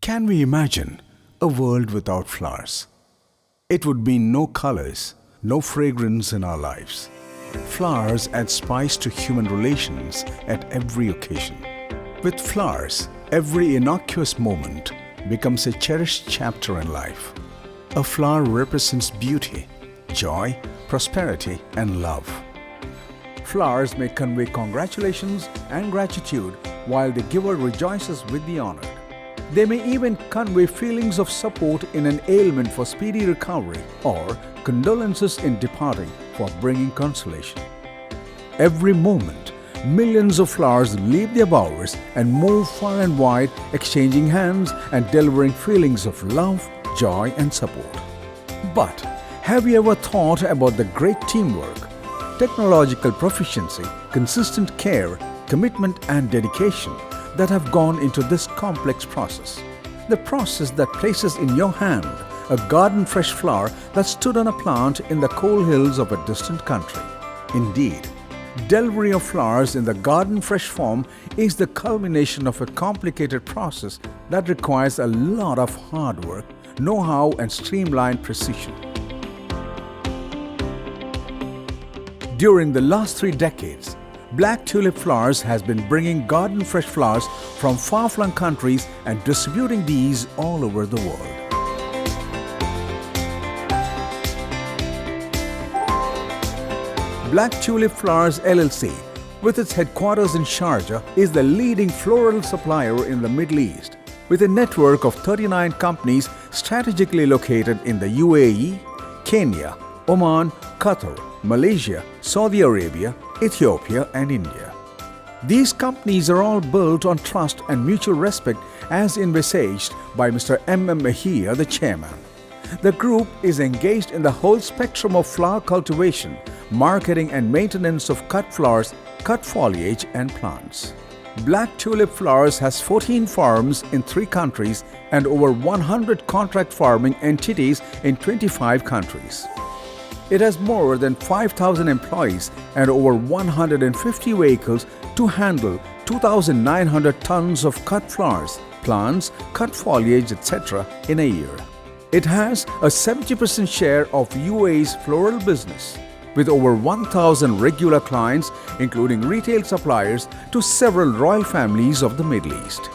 Can we imagine a world without flowers? It would mean no colors, no fragrance in our lives. Flowers add spice to human relations at every occasion. With flowers, every innocuous moment becomes a cherished chapter in life. A flower represents beauty, joy, prosperity, and love. Flowers may convey congratulations and gratitude while the giver rejoices with the honored. They may even convey feelings of support in an ailment for speedy recovery or condolences in departing for bringing consolation. Every moment, millions of flowers leave their bowers and move far and wide, exchanging hands and delivering feelings of love, joy, and support. But have you ever thought about the great teamwork, technological proficiency, consistent care, commitment, and dedication that have gone into this complex process? The process that places in your hand a garden-fresh flower that stood on a plant in the cold hills of a distant country. Indeed, delivery of flowers in the garden-fresh form is the culmination of a complicated process that requires a lot of hard work, know-how, and streamlined precision. During the last 3 decades, Black Tulip Flowers has been bringing garden-fresh flowers from far-flung countries and distributing these all over the world. Black Tulip Flowers LLC, with its headquarters in Sharjah, is the leading floral supplier in the Middle East, with a network of 39 companies strategically located in the UAE, Kenya, Oman, Qatar, Malaysia, Saudi Arabia, Ethiopia, and India. These companies are all built on trust and mutual respect as envisaged by Mr. M.M. Ahia, the chairman. The group is engaged in the whole spectrum of flower cultivation, marketing and maintenance of cut flowers, cut foliage, and plants. Black Tulip Flowers has 14 farms in 3 countries and over 100 contract farming entities in 25 countries. It has more than 5,000 employees and over 150 vehicles to handle 2,900 tons of cut flowers, plants, cut foliage, etc. in a year. It has a 70% share of UAE's floral business, with over 1,000 regular clients, including retail suppliers to several royal families of the Middle East.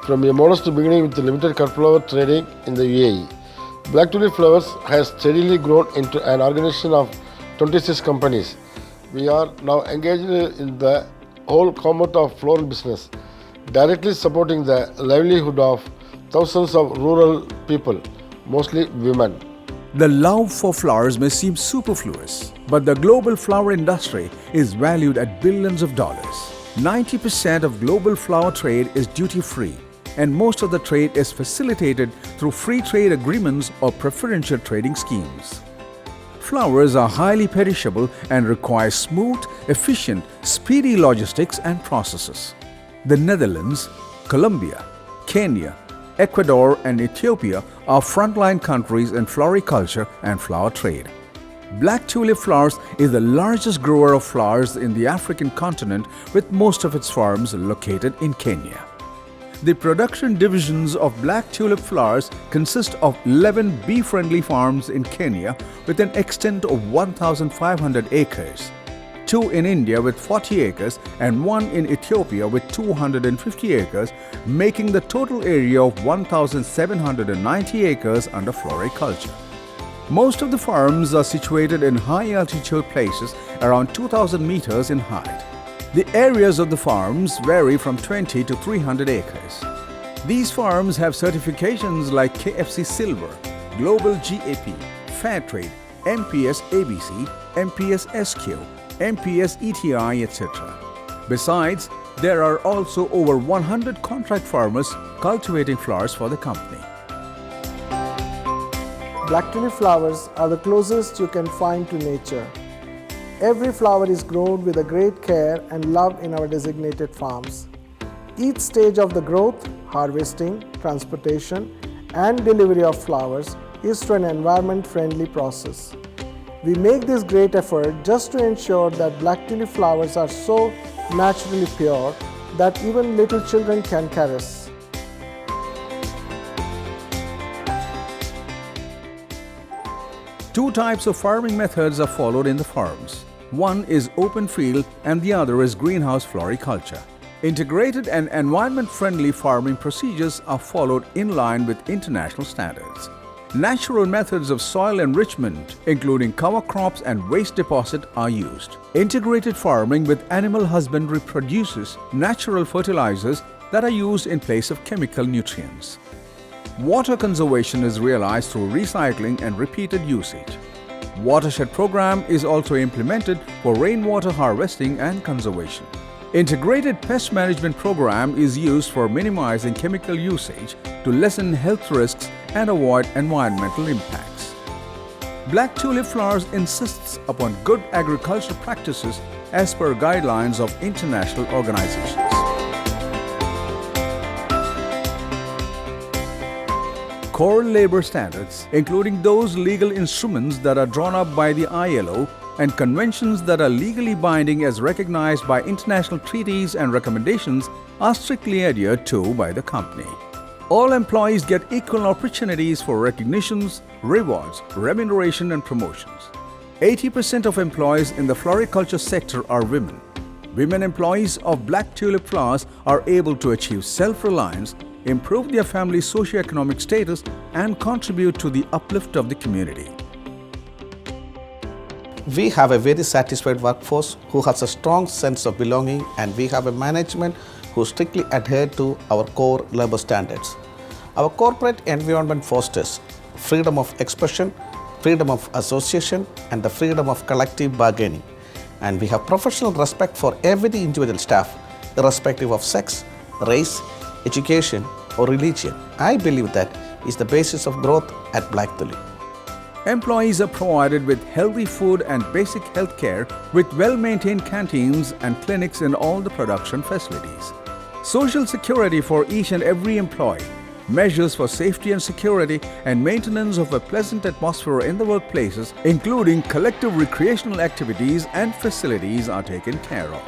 From a modest beginning with limited cut flower trading in the UAE, Black Tulip Flowers has steadily grown into an organization of 26 companies. We are now engaged in the whole gamut of floral business, directly supporting the livelihood of thousands of rural people, mostly women. The love for flowers may seem superfluous, but the global flower industry is valued at billions of dollars. 90% of global flower trade is duty-free, and most of the trade is facilitated through free trade agreements or preferential trading schemes. Flowers are highly perishable and require smooth, efficient, speedy logistics and processes. The Netherlands, Colombia, Kenya, Ecuador, and Ethiopia are frontline countries in floriculture and flower trade. Black Tulip Flowers is the largest grower of flowers in the African continent, with most of its farms located in Kenya. The production divisions of Black Tulip Flowers consist of 11 bee-friendly farms in Kenya with an extent of 1,500 acres, 2 in India with 40 acres, and 1 in Ethiopia with 250 acres, making the total area of 1,790 acres under floriculture. Most of the farms are situated in high-altitude places around 2,000 meters in height. The areas of the farms vary from 20 to 300 acres. These farms have certifications like KFC Silver, Global GAP, Fairtrade, MPS ABC, MPS SQ, MPS ETI, etc. Besides, there are also over 100 contract farmers cultivating flowers for the company. Black Tulip flowers are the closest you can find to nature. Every flower is grown with a great care and love in our designated farms. Each stage of the growth, harvesting, transportation, and delivery of flowers is through an environment-friendly process. We make this great effort just to ensure that Black Tulip flowers are so naturally pure that even little children can caress. Two types of farming methods are followed in the farms. One is open field and the other is greenhouse floriculture. Integrated and environment-friendly farming procedures are followed in line with international standards. Natural methods of soil enrichment, including cover crops and waste deposit, are used. Integrated farming with animal husbandry produces natural fertilizers that are used in place of chemical nutrients. Water conservation is realized through recycling and repeated usage. Watershed program is also implemented for rainwater harvesting and conservation. Integrated pest management program is used for minimizing chemical usage to lessen health risks and avoid environmental impacts. Black Tulip Flowers insists upon good agricultural practices as per guidelines of international organizations. Core labor standards, including those legal instruments that are drawn up by the ILO and conventions that are legally binding as recognized by international treaties and recommendations, are strictly adhered to by the company. All employees get equal opportunities for recognitions, rewards, remuneration and promotions. 80% of employees in the floriculture sector are women. Women employees of Black Tulip Flowers are able to achieve self-reliance, improve their family's socio-economic status and contribute to the uplift of the community. We have a very satisfied workforce who has a strong sense of belonging, and we have a management who strictly adhere to our core labor standards. Our corporate environment fosters freedom of expression, freedom of association and the freedom of collective bargaining. And we have professional respect for every individual staff, irrespective of sex, race, education or religion. I believe that is the basis of growth at Black Tulip. Employees are provided with healthy food and basic health care with well-maintained canteens and clinics in all the production facilities. Social security for each and every employee, measures for safety and security and maintenance of a pleasant atmosphere in the workplaces, including collective recreational activities and facilities, are taken care of.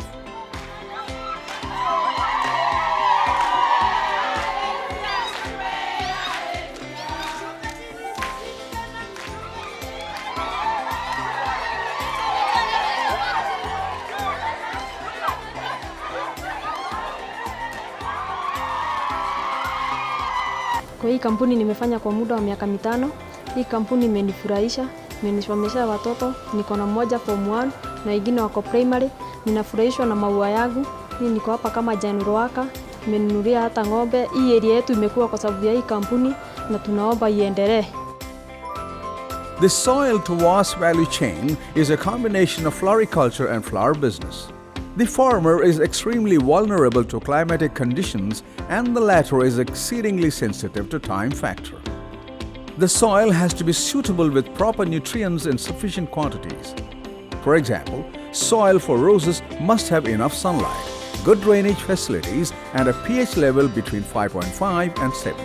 Kwa hii kampuni nimefanya kwa muda wa miaka 5. Hii kampuni imenifurahisha, imenisomesha watoto, niko na mmoja form 1 na wengine wako primary. Ninafurahishwa na maua yangu. Mimi niko hapa kama general worker, nimenunulia hata ng'ombe. Hii area yetu imekuwa kwa sababu ya hii kampuni na tunaomba iendelee. The soil to vast value chain is a combination of floriculture and flower business. The former is extremely vulnerable to climatic conditions and the latter is exceedingly sensitive to time factor. The soil has to be suitable with proper nutrients in sufficient quantities. For example, soil for roses must have enough sunlight, good drainage facilities and a pH level between 5.5 and 7.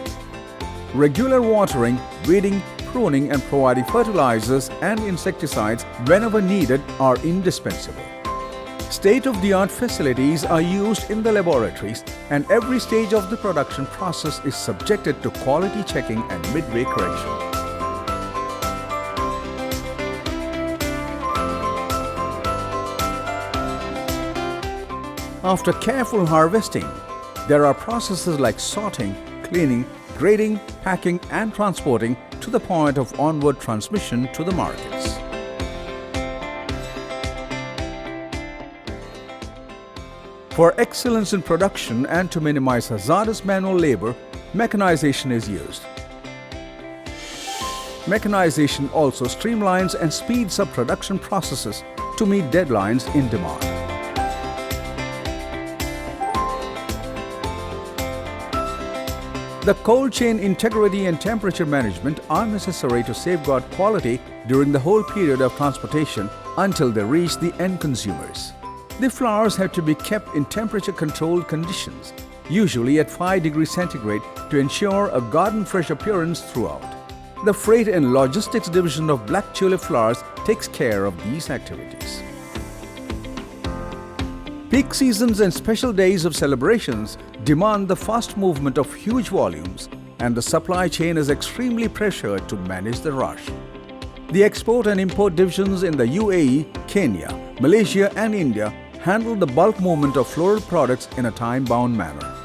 Regular watering, weeding, pruning and providing fertilizers and insecticides whenever needed are indispensable. State-of-the-art facilities are used in the laboratories and every stage of the production process is subjected to quality checking and midway correction. After careful harvesting, there are processes like sorting, cleaning, grading, packing and transporting to the point of onward transmission to the markets. For excellence in production and to minimize hazardous manual labor, mechanization is used. Mechanization also streamlines and speeds up production processes to meet deadlines in demand. The cold chain integrity and temperature management are necessary to safeguard quality during the whole period of transportation until they reach the end consumers. The flowers have to be kept in temperature-controlled conditions, usually at 5 degrees centigrade, to ensure a garden-fresh appearance throughout. The Freight and Logistics Division of Black Tulip Flowers takes care of these activities. Peak seasons and special days of celebrations demand the fast movement of huge volumes, and the supply chain is extremely pressured to manage the rush. The export and import divisions in the UAE, Kenya, Malaysia and India handle the bulk movement of floral products in a time-bound manner.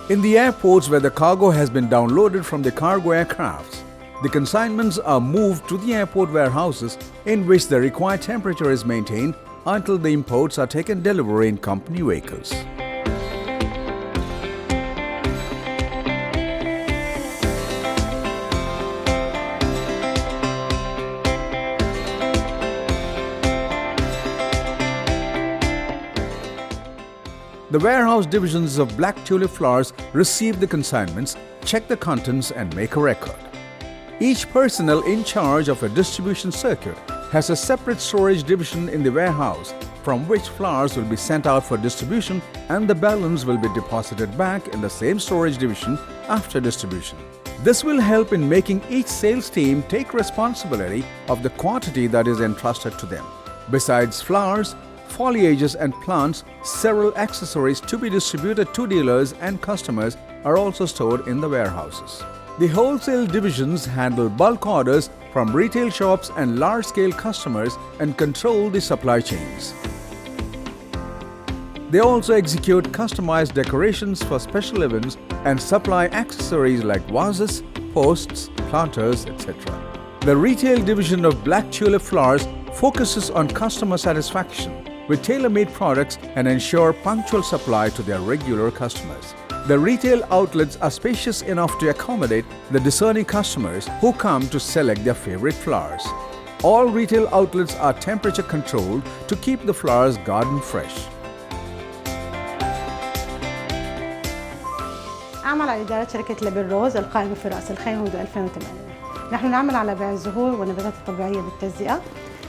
In the airports where the cargo has been downloaded from the cargo aircrafts, the consignments are moved to the airport warehouses in which the required temperature is maintained until the imports are taken delivery in company vehicles. The warehouse divisions of black tulip flowers receive the consignments, check the contents and make a record. Each personnel in charge of a distribution circuit has a separate storage division in the warehouse from which flowers will be sent out for distribution, and the balance will be deposited back in the same storage division after distribution. This will help in making each sales team take responsibility of the quantity that is entrusted to them. Besides flowers, foliages and plants, several accessories to be distributed to dealers and customers are also stored in the warehouses. The wholesale divisions handle bulk orders from retail shops and large-scale customers and control the supply chains. They also execute customized decorations for special events and supply accessories like vases, posts, planters, etc. The retail division of black tulip flowers focuses on customer satisfaction with tailor-made products and ensure punctual supply to their regular customers. The retail outlets are spacious enough to accommodate the discerning customers who come to select their favorite flowers. All retail outlets are temperature controlled to keep the flowers garden fresh. أعمل على إدارة شركة لبن روز القائمة في رأس الخيمة منذ 2008. نحن نعمل على بيع الزهور والنباتات الطبيعية بالتجزئة.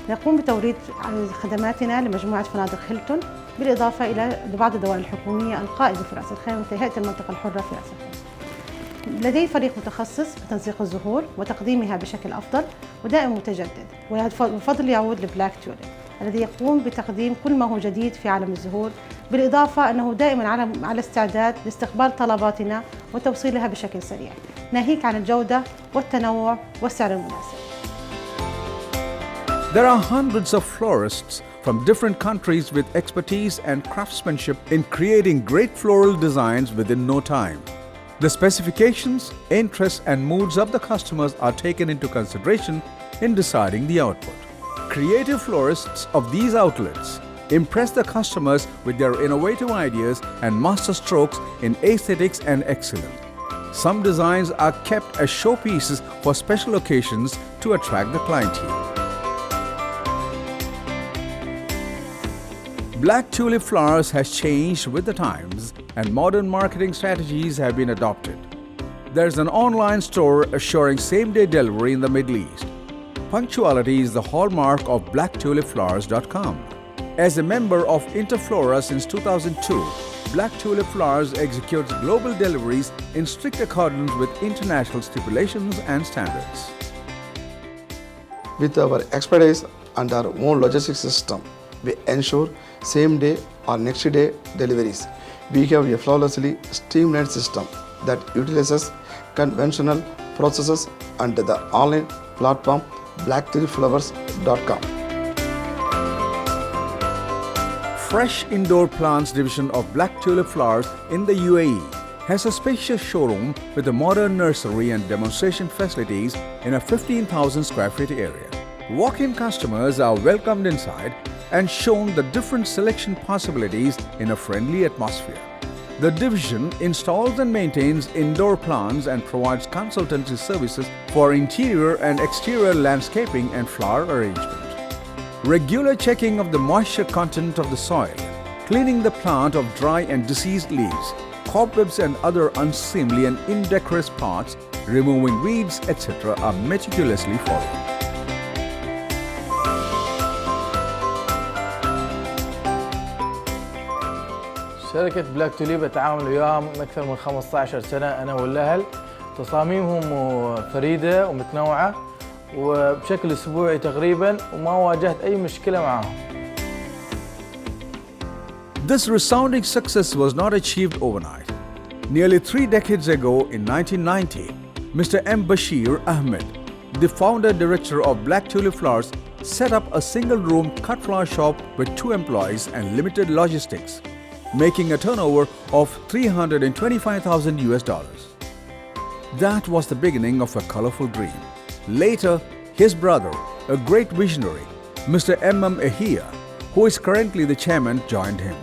نقوم بتوريد خدماتنا لمجموعة فنادق هيلتون، بالإضافة إلى بعض الدوائر الحكومية القائمة في رأس الخيمة مثل هيئة المنطقة الحرة في رأس الخيمة. لدي فريق متخصص بتنسيق الزهور وتقديمها بشكل أفضل ودائم متجدد، والفضل يعود لبلاك توليب الذي يقوم بتقديم كل ما هو جديد في عالم الزهور، بالإضافة أنه دائما على استعداد لاستقبال طلباتنا وتوصيلها بشكل سريع، ناهيك عن الجودة والتنوع والسعر المناسب. There are hundreds of florists from different countries with expertise and craftsmanship in creating great floral designs within no time. The specifications, interests and moods of the customers are taken into consideration in deciding the output. Creative florists of these outlets impress the customers with their innovative ideas and master strokes in aesthetics and excellence. Some designs are kept as showpieces for special occasions to attract the clientele. Black tulip flowers has changed with the times and modern marketing strategies have been adopted. There's an online store assuring same-day delivery in the Middle East. Punctuality is the hallmark of blacktulipflowers.com. As a member of Interflora since 2002, Black Tulip Flowers executes global deliveries in strict accordance with international stipulations and standards. With our expertise and our own logistics system, we ensure same-day or next-day deliveries. We have a flawlessly streamlined system that utilizes conventional processes and the online platform blacktulipflowers.com. Fresh Indoor Plants division of Black Tulip Flowers in the UAE has a spacious showroom with a modern nursery and demonstration facilities in a 15,000 square feet area. Walk-in customers are welcomed inside and shown the different selection possibilities in a friendly atmosphere. The division installs and maintains indoor plants and provides consultancy services for interior and exterior landscaping and flower arrangement. Regular checking of the moisture content of the soil, cleaning the plant of dry and diseased leaves, cobwebs and other unseemly and indecorous parts, removing weeds, etc. are meticulously followed. شركة بلاك توليب أتعامل وياهم أكثر من 15 سنة أنا والأهل. تصاميمهم فريدة ومتنوعة وبشكل أسبوعي تقريباً وما واجهت أي مشكلة معهم. This resounding success was not achieved overnight. Nearly 3 decades ago in 1990, Mr. M. Bashir Ahmed, the founder-director of Black Tulip Flowers, set up a single-room cut flower shop with 2 employees and limited logistics, making a turnover of $325,000. That was the beginning of a colorful dream. Later, his brother, a great visionary, Mr. M. Ahia, who is currently the chairman, joined him,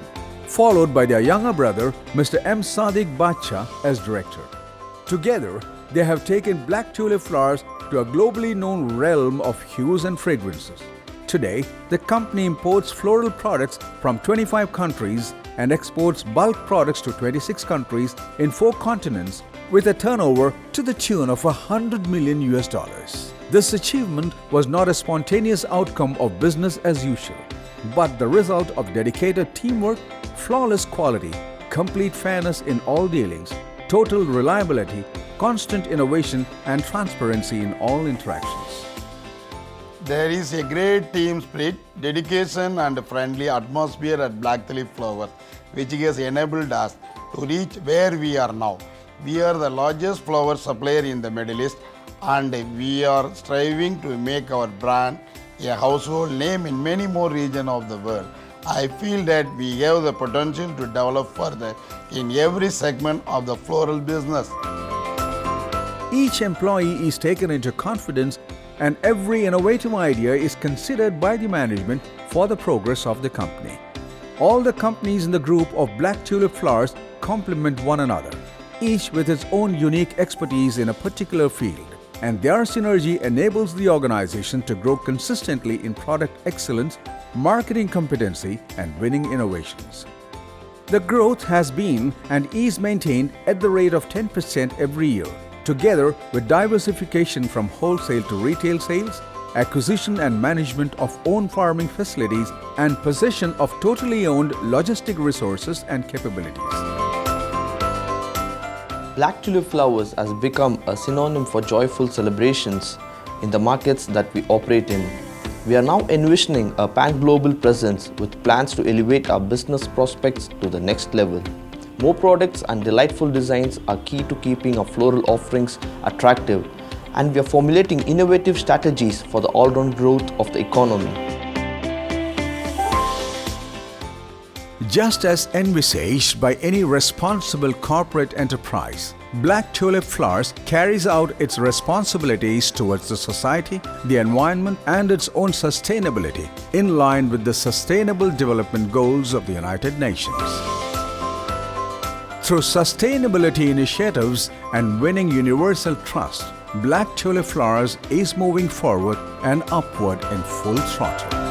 followed by their younger brother, Mr. M. Sadiq Bacha, as director. Together, they have taken Black Tulip Flowers to a globally known realm of hues and fragrances. Today, the company imports floral products from 25 countries and exports bulk products to 26 countries in 4 continents with a turnover to the tune of $100 million. This achievement was not a spontaneous outcome of business as usual, but the result of dedicated teamwork, flawless quality, complete fairness in all dealings, total reliability, constant innovation and transparency in all interactions. There is a great team spirit, dedication and friendly atmosphere at Black Tulip Flowers, which has enabled us to reach where we are now. We are the largest flower supplier in the Middle East and we are striving to make our brand a household name in many more regions of the world. I feel that we have the potential to develop further in every segment of the floral business. Each employee is taken into confidence and every innovative idea is considered by the management for the progress of the company. All the companies in the group of Black Tulip Flowers complement one another, each with its own unique expertise in a particular field, and their synergy enables the organization to grow consistently in product excellence, marketing competency, and winning innovations. The growth has been and is maintained at the rate of 10% every year, together with diversification from wholesale to retail sales, acquisition and management of own farming facilities, and possession of totally owned logistic resources and capabilities. Black Tulip Flowers has become a synonym for joyful celebrations in the markets that we operate in. We are now envisioning a pan-global presence with plans to elevate our business prospects to the next level. More products and delightful designs are key to keeping our floral offerings attractive, and we are formulating innovative strategies for the all-round growth of the economy. Just as envisaged by any responsible corporate enterprise, Black Tulip Flowers carries out its responsibilities towards the society, the environment, and its own sustainability in line with the Sustainable Development Goals of the United Nations. Through sustainability initiatives and winning universal trust, Black Tulip Flowers is moving forward and upward in full throttle.